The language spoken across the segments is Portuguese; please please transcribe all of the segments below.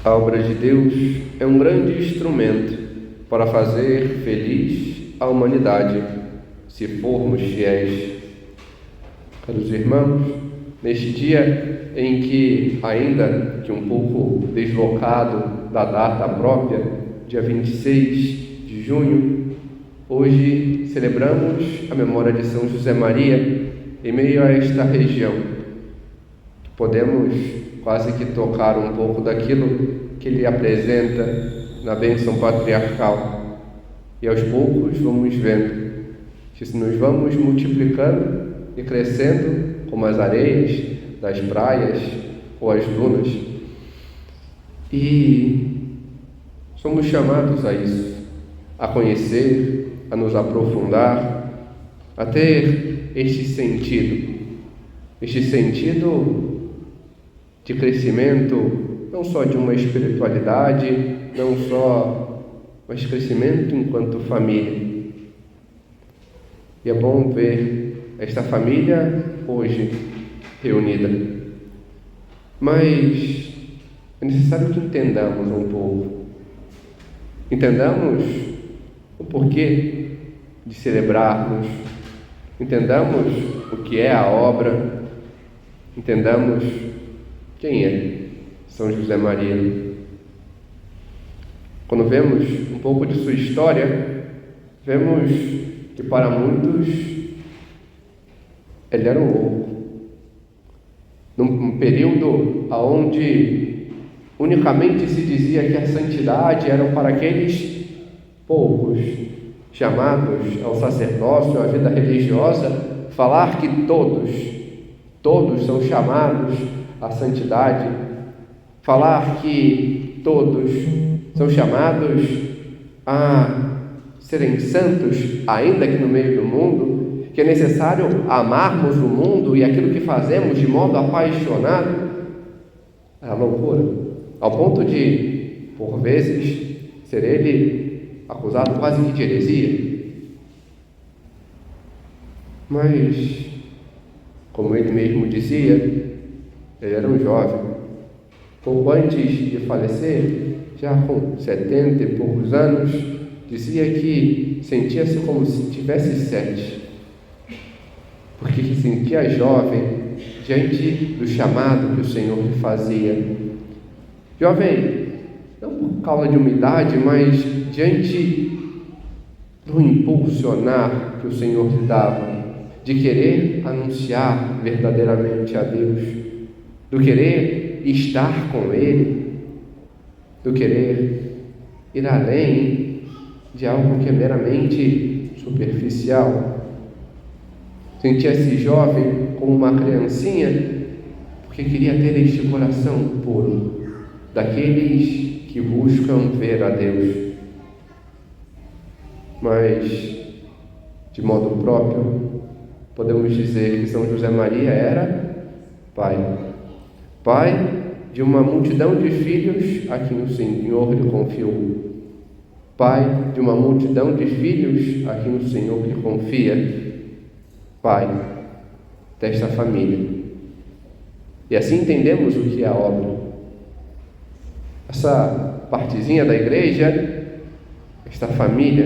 A obra de Deus é um grande instrumento para fazer feliz a humanidade, se formos fiéis. Caros irmãos, neste dia em que, ainda que um pouco deslocado da data própria, dia 26 de junho, hoje celebramos a memória de São José Maria em meio a esta região. Podemos quase que tocar um pouco daquilo que ele apresenta na bênção patriarcal. E aos poucos vamos vendo que se nos vamos multiplicando e crescendo como as areias das praias ou as dunas. E somos chamados a isso, a conhecer, a nos aprofundar, a ter este sentido de crescimento, não só de uma espiritualidade, não só, mas crescimento enquanto família. E é bom ver esta família hoje reunida. Mas é necessário que entendamos um pouco. Entendamos o porquê de celebrarmos. Entendamos o que é a obra. Entendamos quem é São José Maria. Quando vemos um pouco de sua história, vemos que para muitos ele era um louco. Num período onde unicamente se dizia que a santidade era para aqueles poucos chamados ao sacerdócio, à vida religiosa, falar que todos são chamados à santidade, falar que todos são chamados a serem santos, ainda que no meio do mundo, que é necessário amarmos o mundo e aquilo que fazemos de modo apaixonado, é loucura, ao ponto de, por vezes, ser ele acusado quase que de heresia. Mas, como ele mesmo dizia, ele era um jovem. Pouco antes de falecer, já com 70 e poucos anos, dizia que sentia-se como se tivesse 7, porque se sentia jovem diante do chamado que o Senhor lhe fazia. Jovem, não por causa de humildade, mas diante do impulsionar que o Senhor lhe dava, de querer anunciar verdadeiramente a Deus, do querer estar com Ele, do querer ir além de algo que é meramente superficial. Sentia-se jovem como uma criancinha, porque queria ter este coração puro, daqueles que buscam ver a Deus. Mas, de modo próprio, podemos dizer que São José Maria era pai de uma multidão de filhos a quem o Senhor lhe confiou. Pai de uma multidão de filhos a quem o Senhor lhe confia. Pai desta família. E assim entendemos o que é a obra. Essa partezinha da igreja, esta família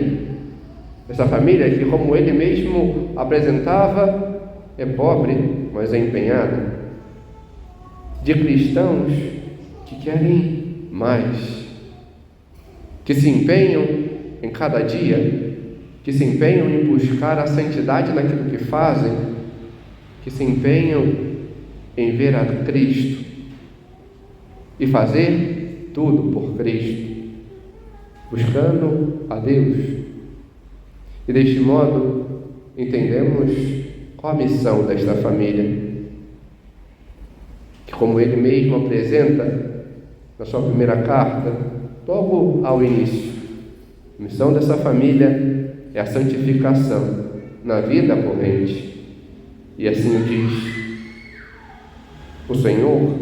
que, como ele mesmo apresentava, é pobre, mas é empenhada, de cristãos que querem mais, que se empenham em cada dia, que se empenham em buscar a santidade naquilo que fazem, que se empenham em ver a Cristo e fazer tudo por Cristo, buscando a Deus. E deste modo entendemos qual a missão desta família, que, como ele mesmo apresenta na sua primeira carta, logo ao início, a missão dessa família é a santificação na vida corrente. E assim o diz o Senhor,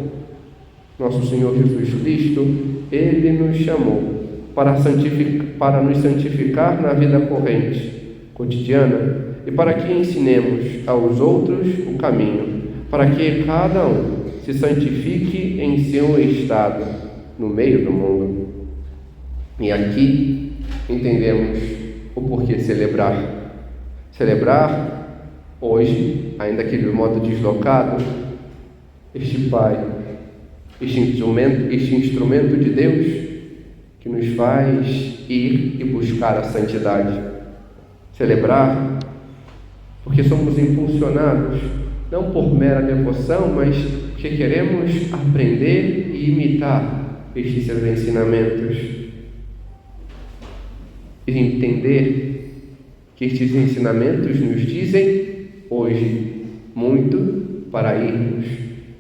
nosso Senhor Jesus Cristo. Ele nos chamou para nos santificar na vida corrente, cotidiana, e para que ensinemos aos outros o caminho, para que cada um se santifique em seu estado, no meio do mundo. E aqui entendemos o porquê celebrar. Celebrar hoje, ainda que de modo deslocado, este Pai, este instrumento de Deus que nos faz ir e buscar a santidade. Celebrar porque somos impulsionados, não por mera devoção, mas porque queremos aprender e imitar estes seus ensinamentos. E entender que estes ensinamentos nos dizem hoje muito para irmos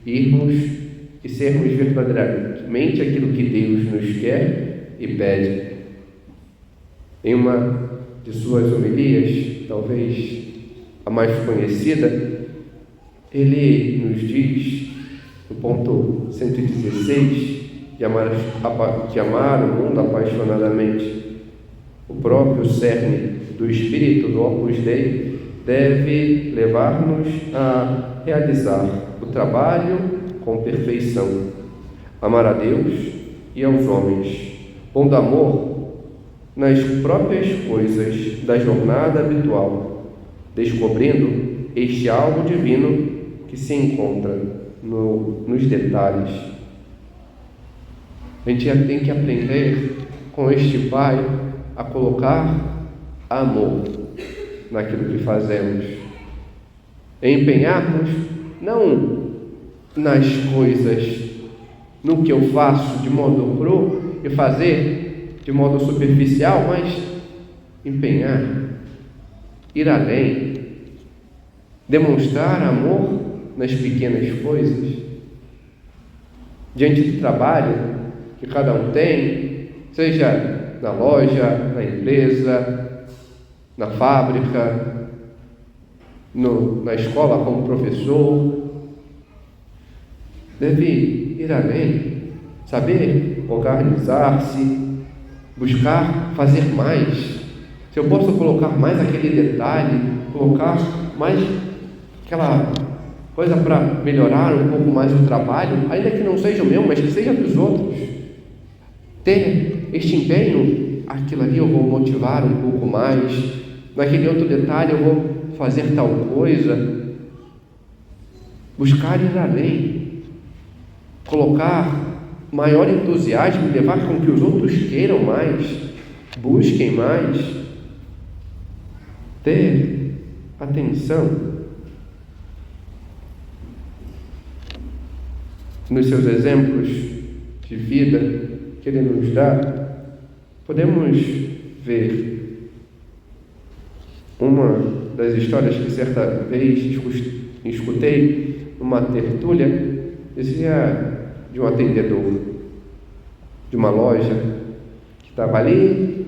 e sermos verdadeiramente aquilo que Deus nos quer e pede. Em uma de suas homilias, talvez a mais conhecida, ele nos diz, no ponto 116, de amar o mundo apaixonadamente. O próprio cerne do espírito do Opus Dei deve levar-nos a realizar o trabalho com perfeição, amar a Deus e aos homens, pondo amor nas próprias coisas da jornada habitual, descobrindo este algo divino que se encontra nos detalhes. A gente tem que aprender com este Pai a colocar amor naquilo que fazemos, empenharmos não nas coisas, no que eu faço de modo cru e fazer de modo superficial, mas empenhar, ir além, demonstrar amor nas pequenas coisas, diante do trabalho que cada um tem, seja na loja, na empresa, na fábrica, na escola como professor. Deve ir além, saber organizar-se, buscar fazer mais. Se eu posso colocar mais aquele detalhe, colocar mais aquela coisa para melhorar um pouco mais o trabalho, ainda que não seja o meu, mas que seja dos outros, ter este empenho, aquilo ali eu vou motivar um pouco mais, naquele outro detalhe eu vou fazer tal coisa, buscar ir além, colocar maior entusiasmo, levar com que os outros queiram mais, busquem mais, ter atenção nos seus exemplos de vida que Ele nos dá. Podemos ver uma das histórias que certa vez escutei numa tertúlia, dizia de um atendedor de uma loja que estava ali,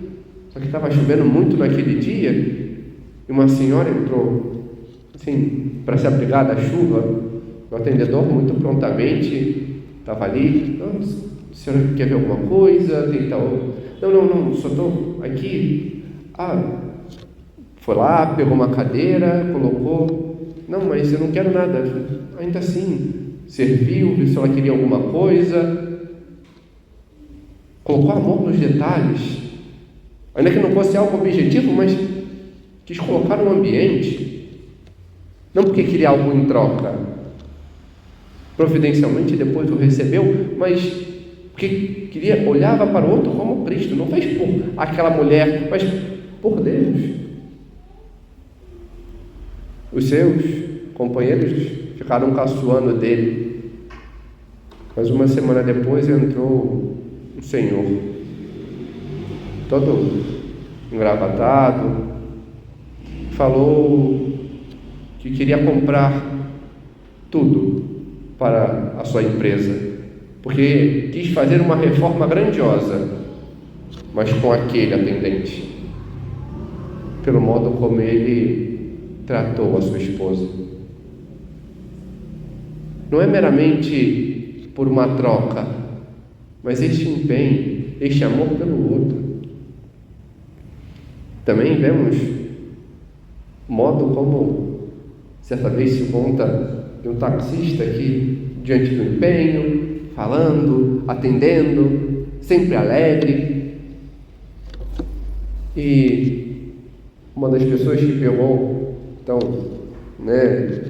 só que estava chovendo muito naquele dia, e uma senhora entrou assim para se abrigar da chuva. O atendedor muito prontamente estava ali: "Não, a senhora quer ver alguma coisa? Tem tal... Não, só estou aqui." Foi lá, pegou uma cadeira, colocou. "Não, mas eu não quero nada." Ainda assim, serviu, viu se ela queria alguma coisa. Colocou amor nos detalhes. Ainda que não fosse algo objetivo, mas quis colocar no ambiente. Não porque queria algo em troca. Providencialmente depois o recebeu, mas porque olhava para o outro como Cristo. Não fez por aquela mulher, mas por Deus. Os seus companheiros ficaram caçoando dele, mas uma semana depois entrou um senhor, todo engravatado, falou que queria comprar tudo para a sua empresa, porque quis fazer uma reforma grandiosa, mas com aquele atendente, pelo modo como ele tratou a sua esposa. Não é meramente por uma troca, mas este empenho, este amor pelo outro. Também vemos o modo como certa vez se conta de um taxista que, diante do empenho, falando, atendendo, sempre alegre. E uma das pessoas que pegou, então,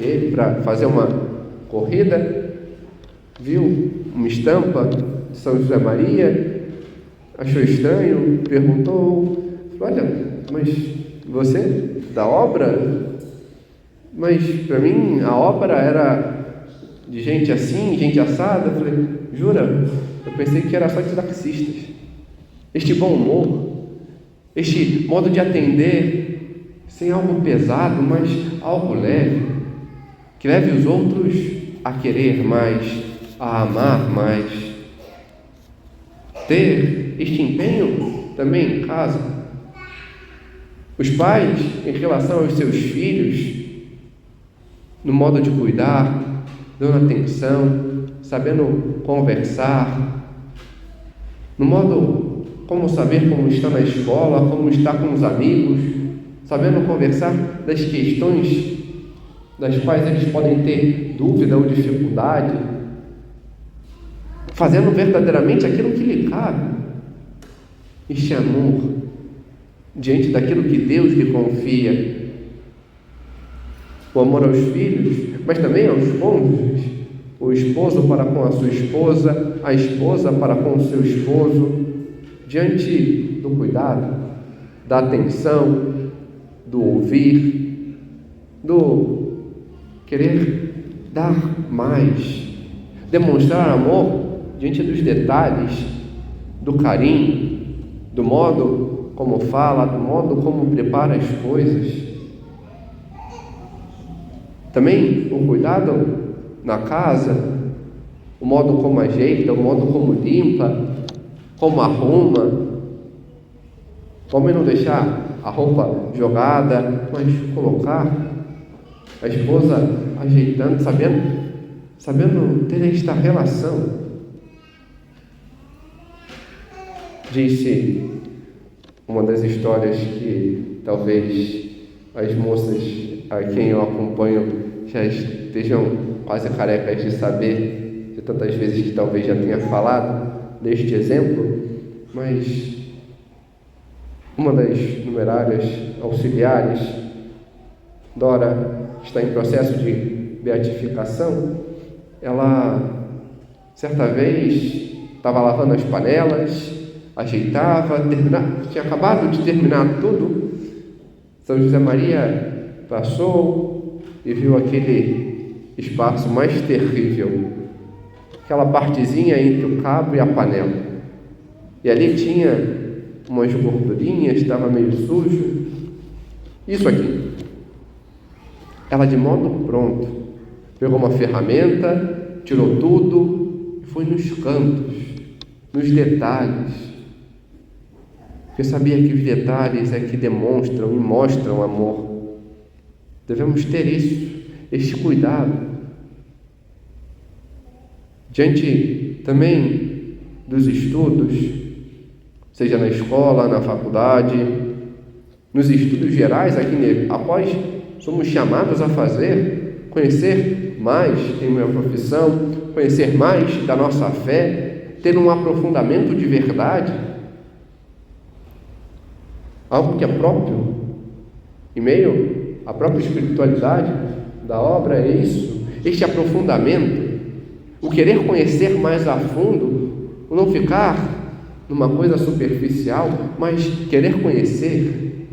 ele para fazer uma corrida, viu uma estampa de São José Maria, achou estranho, perguntou, olha, mas você da obra? Mas para mim a obra era de gente assim, gente assada. Eu falei, jura? Eu pensei que era só de taxistas. Este bom humor, este modo de atender, sem algo pesado, mas algo leve, que leve os outros a querer mais, a amar mais. Ter este empenho também em casa. Os pais, em relação aos seus filhos, no modo de cuidar, dando atenção, sabendo conversar, no modo como saber como está na escola, como está com os amigos, sabendo conversar das questões das quais eles podem ter dúvida ou dificuldade, fazendo verdadeiramente aquilo que lhe cabe, este amor diante daquilo que Deus lhe confia, o amor aos filhos, mas também aos cônjuges, o esposo para com a sua esposa, a esposa para com o seu esposo, diante do cuidado, da atenção, do ouvir, do querer dar mais, demonstrar amor diante dos detalhes, do carinho, do modo como fala, do modo como prepara as coisas. Também o cuidado na casa, o modo como ajeita, o modo como limpa, como arruma, como não deixar a roupa jogada, mas colocar a esposa ajeitando, sabendo ter esta relação. Disse uma das histórias que talvez as moças a quem eu acompanho já estejam quase carecas de saber, de tantas vezes que talvez já tenha falado deste exemplo, mas uma das numerárias auxiliares, Dora, está em processo de beatificação. Ela, certa vez, estava lavando as panelas, ajeitava, tinha acabado de terminar tudo. São José Maria passou e viu aquele espaço mais terrível, aquela partezinha entre o cabo e a panela. E ali tinha umas gordurinhas, estava meio sujo. Isso aqui. Ela, de modo pronto, pegou uma ferramenta, tirou tudo e foi nos cantos, nos detalhes. Porque sabia que os detalhes é que demonstram e mostram amor. Devemos ter isso, este cuidado. Diante também dos estudos, seja na escola, na faculdade, nos estudos gerais, aqui após somos chamados a fazer, conhecer mais em minha profissão, conhecer mais da nossa fé, ter um aprofundamento de verdade, algo que é próprio, em meio à própria espiritualidade da obra, é isso, este aprofundamento, o querer conhecer mais a fundo, o não ficar numa coisa superficial, mas querer conhecer,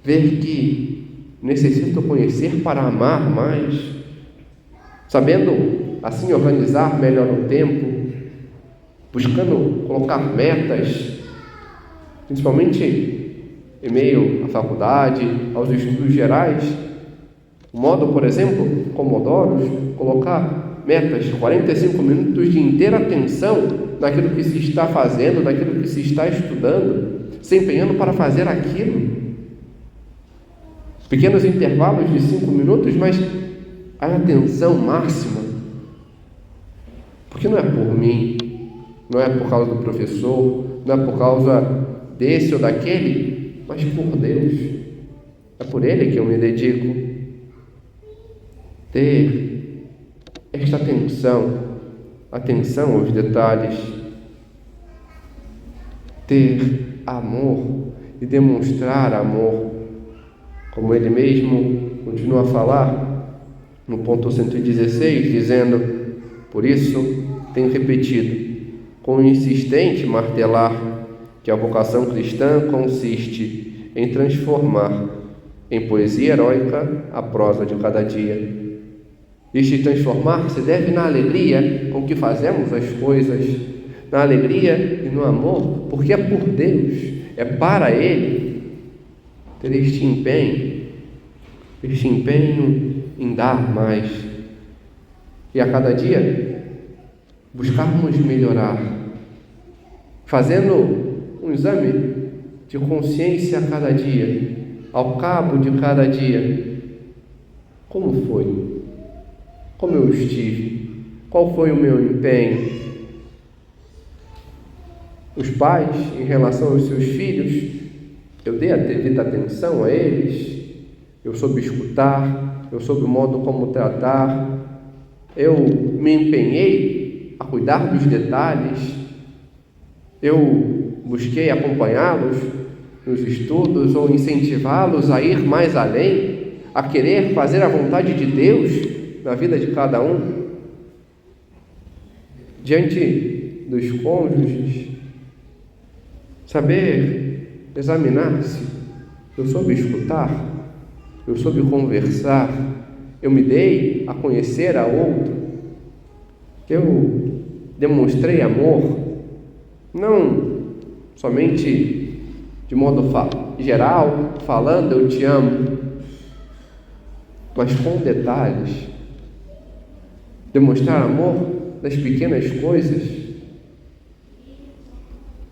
ver que necessito conhecer para amar mais, sabendo assim organizar melhor o tempo, buscando colocar metas, principalmente em meio à faculdade, aos estudos gerais. O modo, por exemplo, Pomodoros, colocar metas, 45 minutos de inteira atenção naquilo que se está fazendo, naquilo que se está estudando, se empenhando para fazer aquilo. Pequenos intervalos de 5 minutos, mas a atenção máxima. Porque não é por mim, não é por causa do professor, não é por causa desse ou daquele, mas por Deus. É por Ele que eu me dedico. Ter esta atenção atenção aos detalhes, ter amor e demonstrar amor, como ele mesmo continua a falar no ponto 116, dizendo: por isso tenho repetido, com insistente martelar, que a vocação cristã consiste em transformar em poesia heróica a prosa de cada dia. Este transformar se deve na alegria com que fazemos as coisas, na alegria e no amor, porque é por Deus, é para Ele, ter este empenho em dar mais, e a cada dia buscarmos melhorar, fazendo um exame de consciência a cada dia, ao cabo de cada dia. Como foi? Como eu estive? Qual foi o meu empenho? Os pais, em relação aos seus filhos, eu dei a devida atenção a eles, eu soube escutar, eu soube o modo como tratar, eu me empenhei a cuidar dos detalhes, eu busquei acompanhá-los nos estudos ou incentivá-los a ir mais além, a querer fazer a vontade de Deus na vida de cada um. Diante dos cônjuges, saber examinar-se. Eu soube escutar, eu soube conversar, eu me dei a conhecer a outro, eu demonstrei amor, não somente de modo geral, falando eu te amo, mas com detalhes. Demonstrar amor nas pequenas coisas.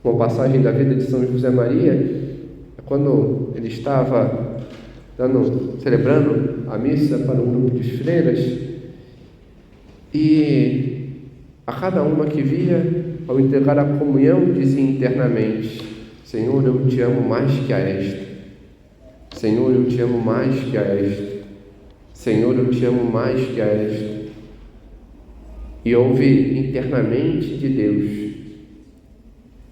Uma passagem da vida de São José Maria é quando ele estava celebrando a missa para um grupo de freiras, e a cada uma que via, ao entregar a comunhão, dizia internamente: Senhor, eu te amo mais que a esta. Senhor, eu te amo mais que a esta. Senhor, eu te amo mais que a esta. E ouve internamente de Deus: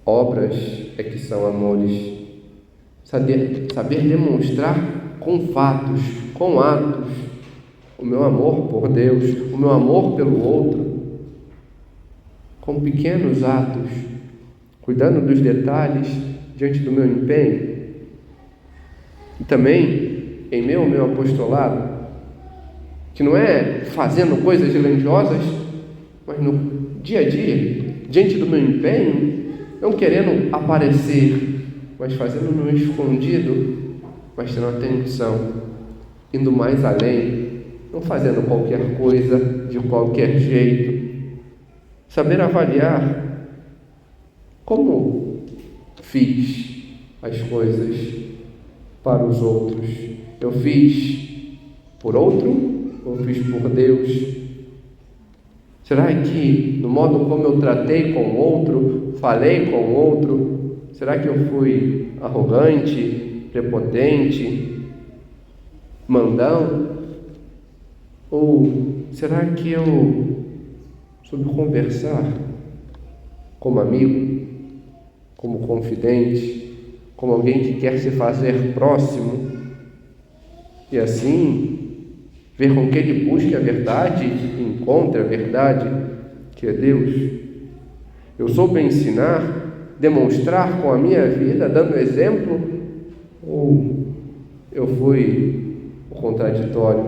obras é que são amores. Saber demonstrar com fatos, com atos, o meu amor por Deus, o meu amor pelo outro, com pequenos atos, cuidando dos detalhes diante do meu empenho. E também em meu apostolado, que não é fazendo coisas grandiosas, mas no dia a dia, diante do meu empenho, não querendo aparecer, mas fazendo no escondido, mas tendo atenção, indo mais além, não fazendo qualquer coisa de qualquer jeito. Saber avaliar como fiz as coisas para os outros. Eu fiz por outro ou fiz por Deus? Será que no modo como eu tratei com o outro, falei com o outro, será que eu fui arrogante, prepotente, mandão? Ou será que eu soube conversar como amigo, como confidente, como alguém que quer se fazer próximo, e assim ver com que ele busque a verdade e encontre a verdade, que é Deus? Eu soube ensinar, demonstrar com a minha vida, dando exemplo, ou eu fui o contraditório?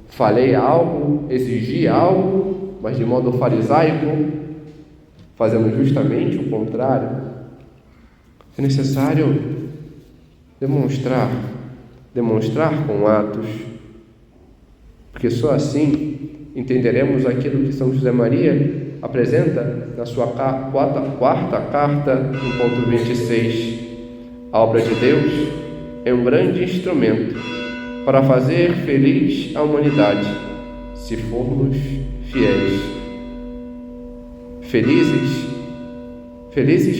Falei algo, exigi algo, mas de modo farisaico, fazendo justamente o contrário. É necessário demonstrar com atos, porque só assim entenderemos aquilo que São José Maria apresenta na sua quarta carta, no ponto 26. A obra de Deus é um grande instrumento para fazer feliz a humanidade, se formos fiéis. Felizes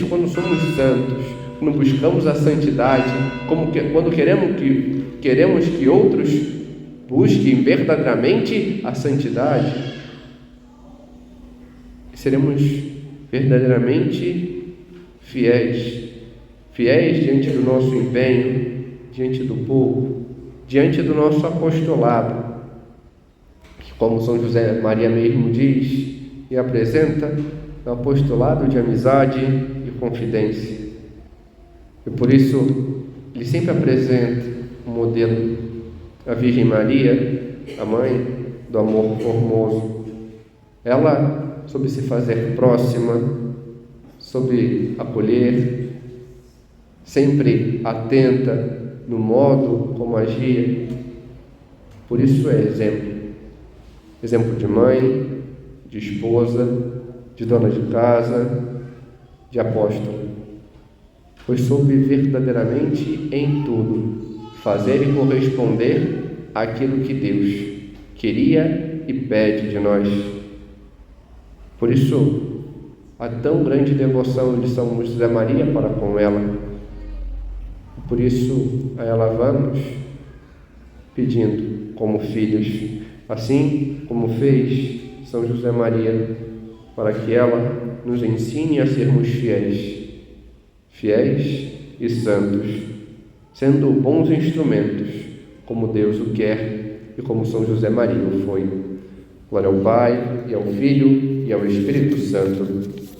quando somos santos, quando buscamos a santidade, quando queremos que outros busquem verdadeiramente a santidade. seremos verdadeiramente fiéis diante do nosso empenho, diante do povo, diante do nosso apostolado, que, como São José Maria mesmo diz e apresenta, é um apostolado de amizade e confidência. E por isso ele sempre apresenta um modelo, a Virgem Maria, a mãe do amor formoso. Ela soube se fazer próxima, soube acolher, sempre atenta no modo como agia. Por isso é exemplo de mãe, de esposa, de dona de casa, de apóstolo, pois soube verdadeiramente em tudo fazer e corresponder àquilo que Deus queria e pede de nós. Por isso, a tão grande devoção de São José Maria para com ela. Por isso, a ela vamos pedindo como filhos, assim como fez São José Maria, para que ela nos ensine a sermos fiéis e santos, sendo bons instrumentos, como Deus o quer e como São José Maria o foi. Glória ao Pai, e ao Filho, e ao Espírito Santo.